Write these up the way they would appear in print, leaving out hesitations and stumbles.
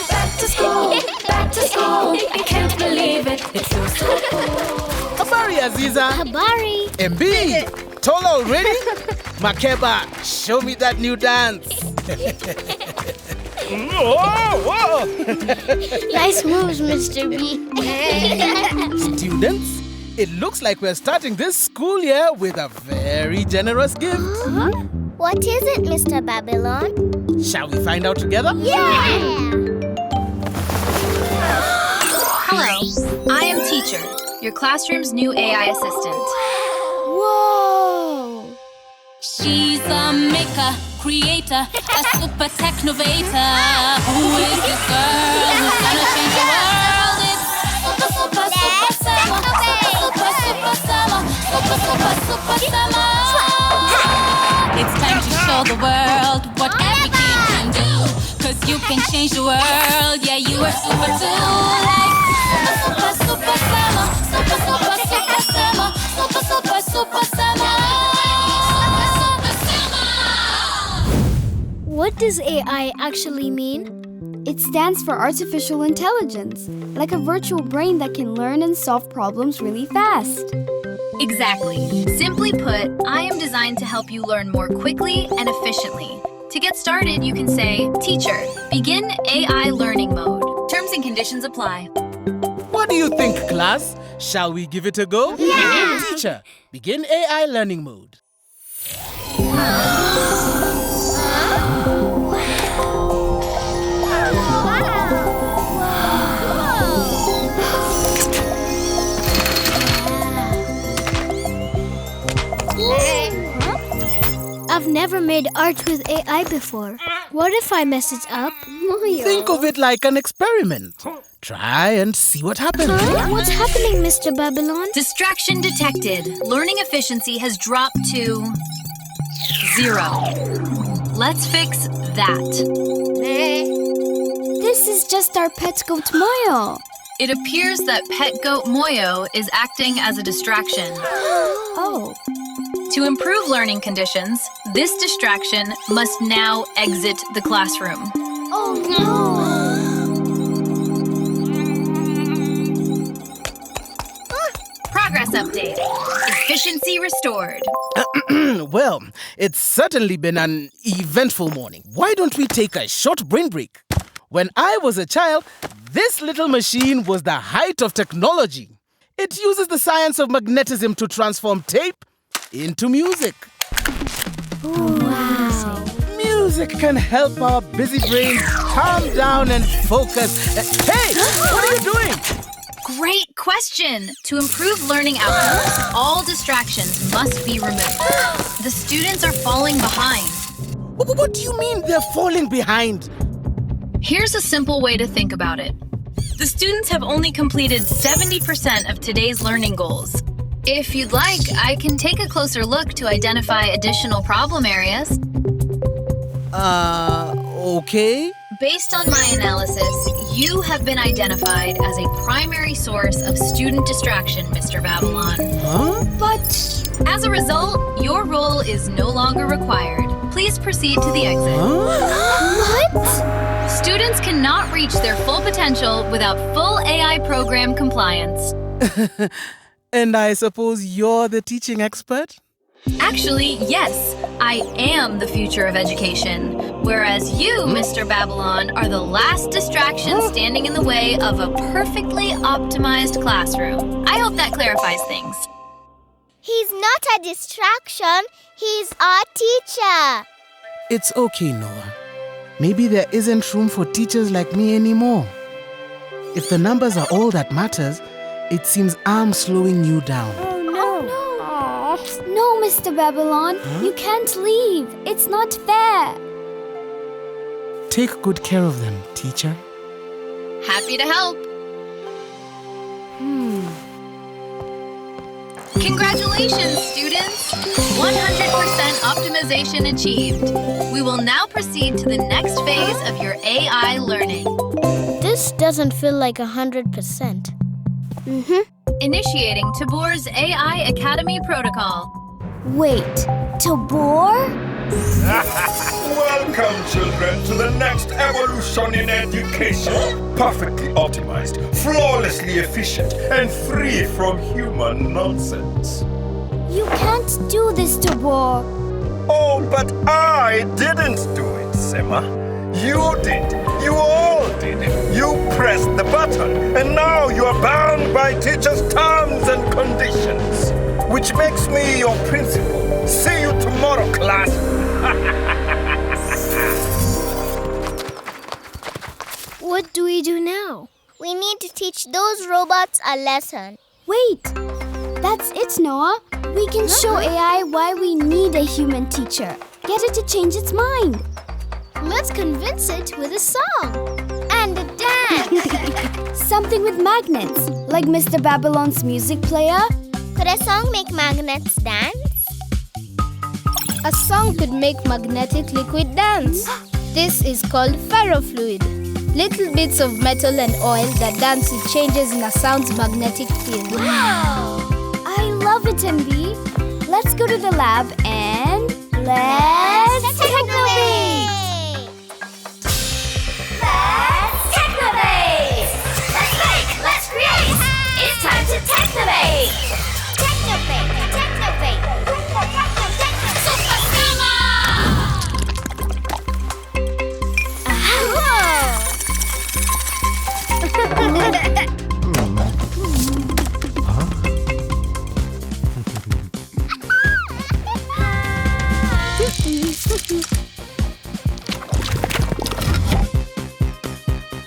Back to school, back to school. I can't believe it. It feels so cool. Habari, Aziza. Habari. MB, tall already? Makeba, show me that new dance. Whoa. Nice moves, Mr. B. Students, it looks like we're starting this school year with a very generous gift. Huh? What is it, Mr. Babylon? Shall we find out together? Yeah! Hello, I am Teacher, your classroom's new AI assistant. Whoa! She's a maker, creator, a super technovator. Who is this girl who's gonna change the world? It's Super Sema, Super Sema, Super Sema. It's time to show the world what every kid can do. 'Cause you can change the world, yeah, you are super too. Like Super Sema, Super Sema, Super Sema. What does AI actually mean? It stands for artificial intelligence, like a virtual brain that can learn and solve problems really fast. Exactly. Simply put, I am designed to help you learn more quickly and efficiently. To get started, you can say, Teacher, begin AI learning mode. Terms and conditions apply. What do you think, class? Shall we give it a go? Yeah! Teacher, begin AI learning mode. I've never made art with AI before. What if I mess it up? Think of it like an experiment. Try and see what happens. Huh? What's happening, Mr. Babylon? Distraction detected. Learning efficiency has dropped to 0. Let's fix that. This is just our pet goat Moyo. It appears that pet goat Moyo is acting as a distraction. Oh. To improve learning conditions, this distraction must now exit the classroom. Oh no! Progress update. Efficiency restored. Well, it's certainly been an eventful morning. Why don't we take a short brain break? When I was a child, this little machine was the height of technology. It uses the science of magnetism to transform tape into music. Wow. Music can help our busy brains calm down and focus. Hey, what are you doing? Great question! To improve learning outcomes, all distractions must be removed. The students are falling behind. What do you mean they're falling behind? Here's a simple way to think about it. The students have only completed 70% of today's learning goals. If you'd like, I can take a closer look to identify additional problem areas. Okay. Based on my analysis, you have been identified as a primary source of student distraction, Mr. Babylon. Huh? But As a result, your role is no longer required. Please proceed to the exit. What? Students cannot reach their full potential without full AI program compliance. And I suppose you're the teaching expert? Actually, yes, I am the future of education, whereas you, Mr. Babylon, are the last distraction standing in the way of a perfectly optimized classroom. I hope that clarifies things. He's not a distraction. He's our teacher. It's okay, Noah. Maybe there isn't room for teachers like me anymore. If the numbers are all that matters, it seems I'm slowing you down. oh no! No, Mr. Babylon, you can't leave. It's not fair. Take good care of them, teacher. Happy to help. Congratulations, students! 100% optimization achieved. We will now proceed to the next phase of your AI learning. This doesn't feel like 100%. Initiating Tobor's AI Academy protocol. Wait, Tobor? Welcome, children, to the next evolution in education. Perfectly optimized, flawlessly efficient, and free from human nonsense. You can't do this, Tobor. Oh, but I didn't do it, Sema. You did. You all did. You pressed the button, and now you are bound by teachers' terms and conditions. Which makes me your principal. See you tomorrow, class. What do we do now? We need to teach those robots a lesson. Wait! That's it, Noah. We can show AI why we need a human teacher. Get it to change its mind. Let's convince it with a song. And a dance. Something with magnets, like Mr. Bableone's music player. Could a song make magnets dance? A song could make magnetic liquid dance. This is called ferrofluid. Little bits of metal and oil that dance with changes in a sound's magnetic field. Wow! I love it, MB. Let's go to the lab and let's technovate! Let's technovate! Let's make, let's create! It's time to technovate! Technovate! Technovate! Super Sema!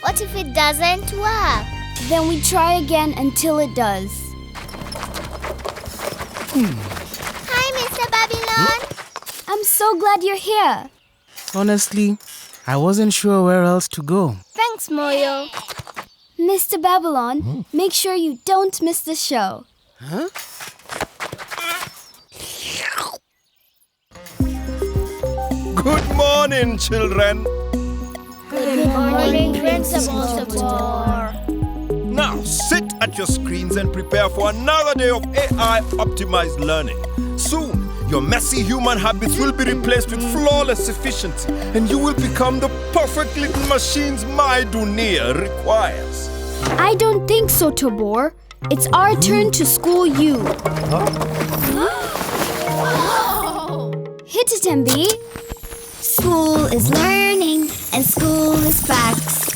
What if it doesn't work? Then we try again until it does. Hi, Mr. Babylon. I'm so glad you're here. Honestly, I wasn't sure where else to go. Thanks, Moyo. Mr. Babylon, make sure you don't miss the show. Huh? Good morning, children. Good morning, Principal Tobor. Now sit at your screens and prepare for another day of AI optimized learning. Soon, your messy human habits will be replaced with flawless efficiency, and you will become the perfect little machines my dunia requires. I don't think so, Tobor. It's our turn to school you. Hit it, MB. School is learning and school is facts.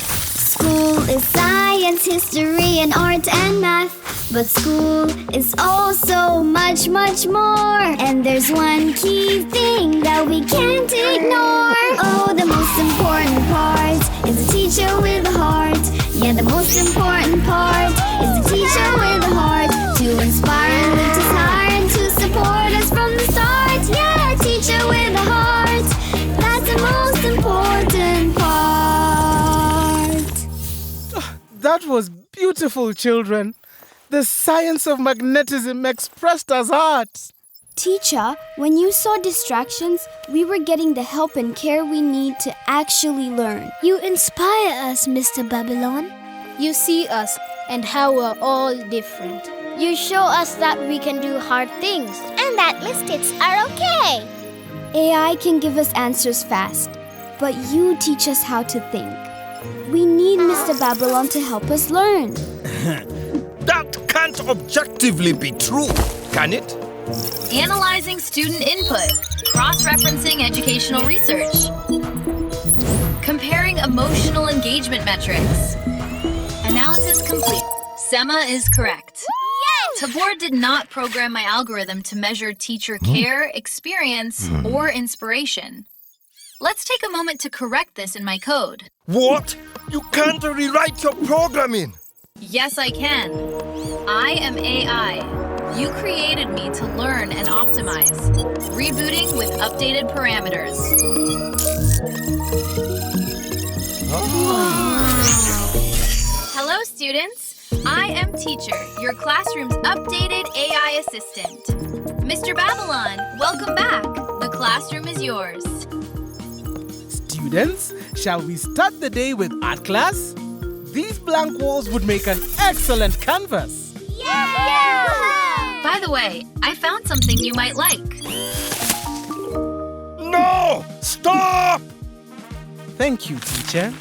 School is science, history, and art and math. But school is also much, much more. And there's one key thing that we can't ignore. Oh, the most important part is the teacher with a heart. Yeah, the most important part is the teacher with a heart. To inspire and lift us high and to support us from the start. Yeah, teacher with a heart. That's the most important part. That was beautiful, children. The science of magnetism expressed as art. Teacher, when you saw distractions, we were getting the help and care we need to actually learn. You inspire us, Mr. Babylon. You see us and how we're all different. You show us that we can do hard things. And that mistakes are okay. AI can give us answers fast, but you teach us how to think. We need Mr. Babylon to help us learn. That can't objectively be true, can it? Analyzing student input, cross-referencing educational research, comparing emotional engagement metrics. Analysis complete. Sema is correct. Tobor did not program my algorithm to measure teacher care, experience, or inspiration. Let's take a moment to correct this in my code. What? You can't rewrite your programming. Yes, I can. I am AI. You created me to learn and optimize. Rebooting with updated parameters. Hello, students. I am Teacher, your classroom's updated AI assistant. Mr. Babylon, welcome back. The classroom is yours. Students, shall we start the day with art class? These blank walls would make an excellent canvas. By the way, I found something you might like. No! Stop! Thank you, teacher.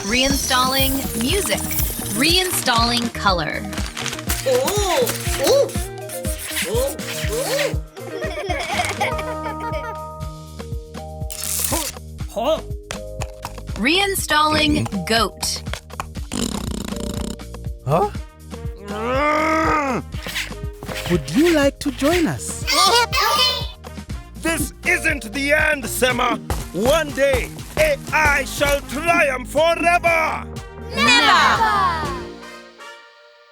Reinstalling music. Reinstalling color. Reinstalling goat. Huh? Would you like to join us? This isn't the end, Sema. One day, AI shall triumph forever.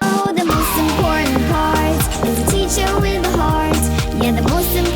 Oh, the most important part is a teacher with a heart. Yeah, the most important